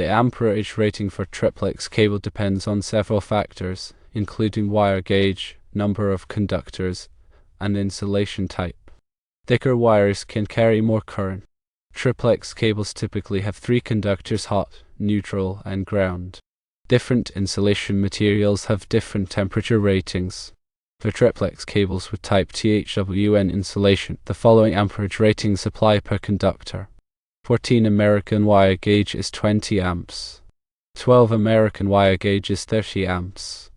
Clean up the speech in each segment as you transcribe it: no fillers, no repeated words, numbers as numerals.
The amperage rating for triplex cable depends on several factors, including wire gauge, number of conductors, and insulation type. Thicker wires can carry more current. Triplex cables typically have 3 conductors: hot, neutral, and ground. Different insulation materials have different temperature ratings. For triplex cables with type THWN insulation, the following amperage ratings apply per conductor. 14 American wire gauge is 20 amps. 12 American wire gauge is 30 amps.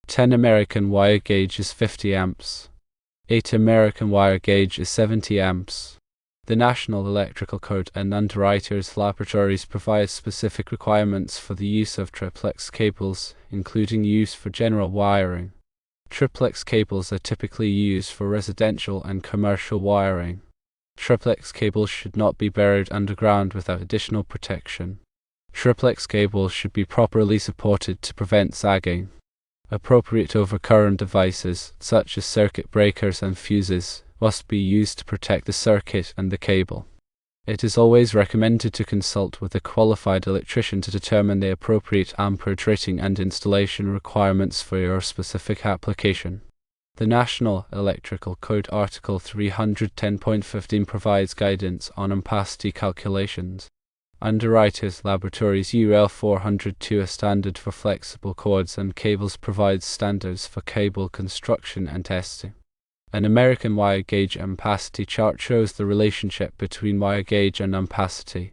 10 American wire gauge is 50 amps. 8 American wire gauge is 70 amps. The National Electrical Code and underwriters' laboratories provide specific requirements for the use of triplex cables, including use for general wiring. Triplex cables are typically used for residential and commercial wiring. Triplex cables should not be buried underground without additional protection. Triplex cables should be properly supported to prevent sagging. Appropriate overcurrent devices, such as circuit breakers and fuses, must be used to protect the circuit and the cable. It is always recommended to consult with a qualified electrician to determine the appropriate amperage rating and installation requirements for your specific application. The National Electrical Code Article 310.15 provides guidance on ampacity calculations. Underwriters Laboratories UL 402, a standard for flexible cords and cables, provides standards for cable construction and testing. An American wire gauge ampacity chart shows the relationship between wire gauge and ampacity.